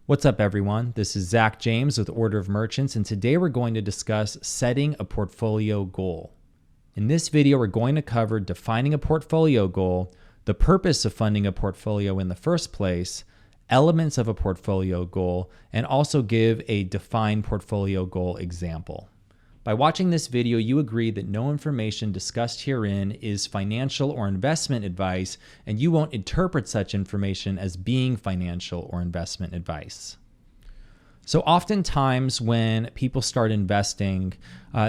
What's up, everyone? This is Zach James with Order of Merchants, and today we're going to discuss setting a portfolio goal. In this video, we're going to cover defining a portfolio goal, the purpose of funding a portfolio in the first place, elements of a portfolio goal, and also give a defined portfolio goal example. By watching this video, you agree that no information discussed herein is financial or investment advice, and you won't interpret such information as being financial or investment advice. So oftentimes when people start investing,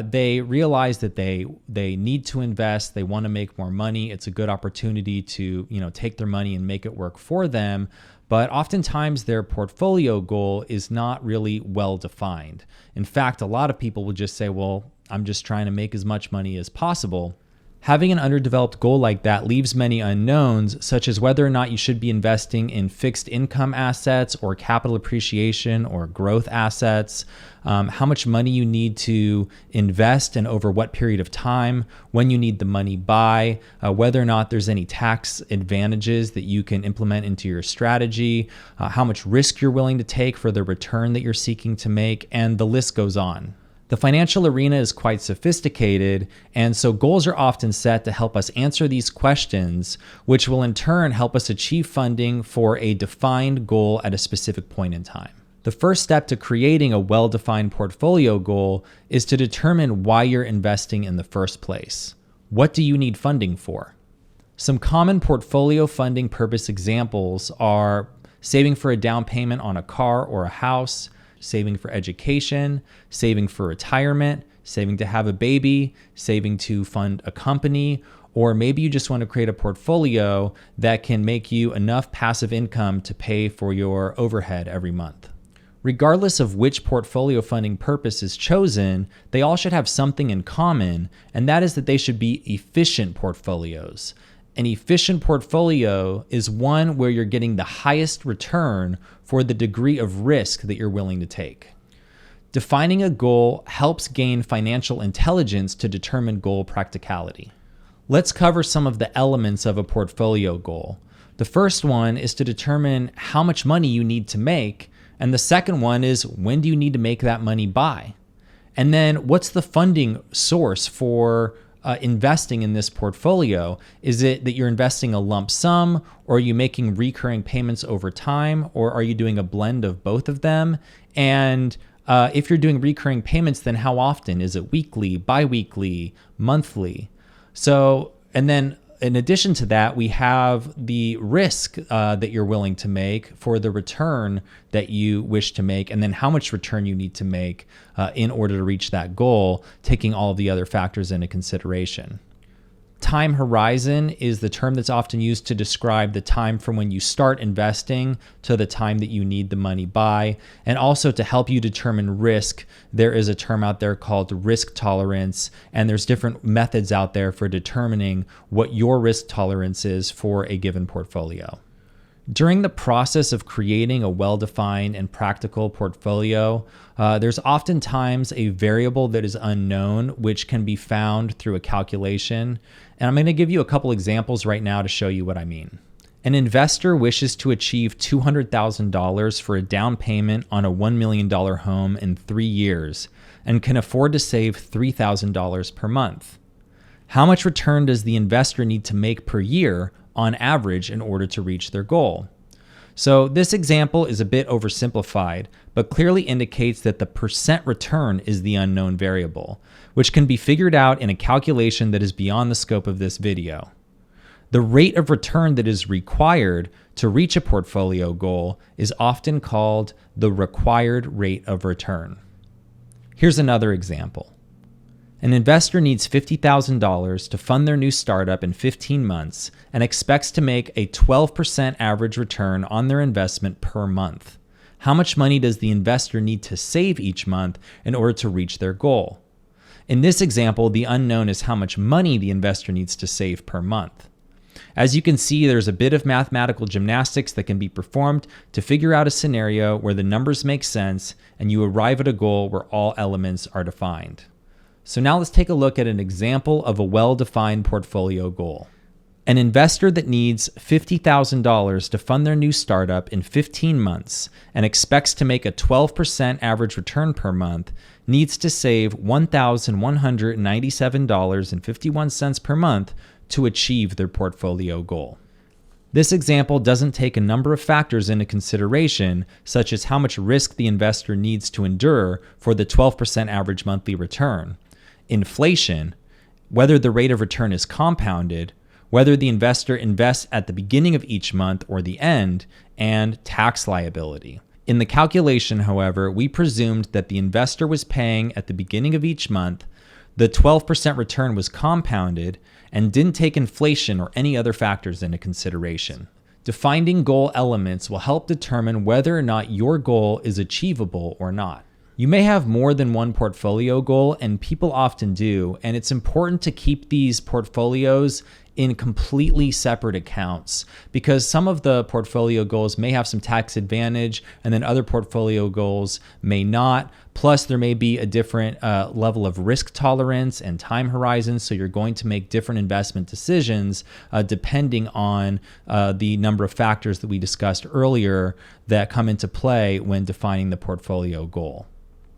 they realize that they need to invest, they want to make more money. It's a good opportunity to, take their money and make it work for them. But oftentimes their portfolio goal is not really well defined. In fact, a lot of people will just say, well, I'm just trying to make as much money as possible. Having an underdeveloped goal like that leaves many unknowns, such as whether or not you should be investing in fixed income assets or capital appreciation or growth assets, how much money you need to invest and over what period of time, when you need the money by, whether or not there's any tax advantages that you can implement into your strategy, how much risk you're willing to take for the return that you're seeking to make, and the list goes on. The financial arena is quite sophisticated, and so goals are often set to help us answer these questions, which will in turn help us achieve funding for a defined goal at a specific point in time. The first step to creating a well-defined portfolio goal is to determine why you're investing in the first place. What do you need funding for? Some common portfolio funding purpose examples are saving for a down payment on a car or a house, saving for education, saving for retirement, saving to have a baby, saving to fund a company, or maybe you just want to create a portfolio that can make you enough passive income to pay for your overhead every month. Regardless of which portfolio funding purpose is chosen, they all should have something in common, and that is that they should be efficient portfolios. An efficient portfolio is one where you're getting the highest return for the degree of risk that you're willing to take. Defining a goal helps gain financial intelligence to determine goal practicality. Let's cover some of the elements of a portfolio goal. The first one is to determine how much money you need to make, and the second one is when do you need to make that money by? And then what's the funding source for investing in this portfolio? Is it that you're investing a lump sum, or are you making recurring payments over time, or are you doing a blend of both of them? And if you're doing recurring payments, then how often? Is it weekly, bi-weekly, monthly? And then in addition to that, we have the risk that you're willing to make for the return that you wish to make, and then how much return you need to make in order to reach that goal, taking all of the other factors into consideration. Time horizon is the term that's often used to describe the time from when you start investing to the time that you need the money by, and also to help you determine risk. There is a term out there called risk tolerance, and there's different methods out there for determining what your risk tolerance is for a given portfolio. During the process of creating a well-defined and practical portfolio, there's oftentimes a variable that is unknown, which can be found through a calculation. And I'm going to give you a couple examples right now to show you what I mean. An investor wishes to achieve $200,000 for a down payment on a $1 million home in 3 years and can afford to save $3,000 per month. How much return does the investor need to make per year on average in order to reach their goal? So this example is a bit oversimplified, but clearly indicates that the percent return is the unknown variable, which can be figured out in a calculation that is beyond the scope of this video. The rate of return that is required to reach a portfolio goal is often called the required rate of return. Here's another example. An investor needs $50,000 to fund their new startup in 15 months and expects to make a 12% average return on their investment per month. How much money does the investor need to save each month in order to reach their goal? In this example, the unknown is how much money the investor needs to save per month. As you can see, there's a bit of mathematical gymnastics that can be performed to figure out a scenario where the numbers make sense and you arrive at a goal where all elements are defined. So now let's take a look at an example of a well-defined portfolio goal. An investor that needs $50,000 to fund their new startup in 15 months and expects to make a 12% average return per month needs to save $1,197.51 per month to achieve their portfolio goal. This example doesn't take a number of factors into consideration, such as how much risk the investor needs to endure for the 12% average monthly return, inflation, whether the rate of return is compounded, whether the investor invests at the beginning of each month or the end, and tax liability. In the calculation, however, we presumed that the investor was paying at the beginning of each month, the 12% return was compounded, and didn't take inflation or any other factors into consideration. Defining goal elements will help determine whether or not your goal is achievable or not. You may have more than one portfolio goal, and people often do, and it's important to keep these portfolios in completely separate accounts because some of the portfolio goals may have some tax advantage and then other portfolio goals may not. Plus, there may be a different level of risk tolerance and time horizon, so you're going to make different investment decisions depending on the number of factors that we discussed earlier that come into play when defining the portfolio goal.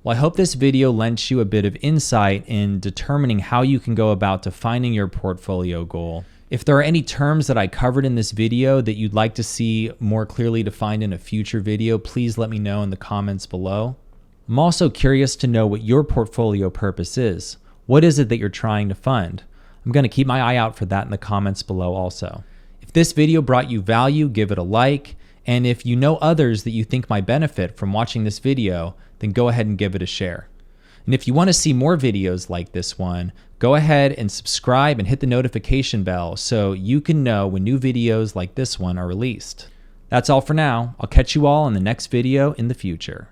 Well, I hope this video lends you a bit of insight in determining how you can go about defining your portfolio goal. If there are any terms that I covered in this video that you'd like to see more clearly defined in a future video, please let me know in the comments below. I'm also curious to know what your portfolio purpose is. What is it that you're trying to fund? I'm going to keep my eye out for that in the comments below also. If this video brought you value, give it a like. And if you know others that you think might benefit from watching this video, then go ahead and give it a share. And if you want to see more videos like this one, go ahead and subscribe and hit the notification bell so you can know when new videos like this one are released. That's all for now. I'll catch you all in the next video in the future.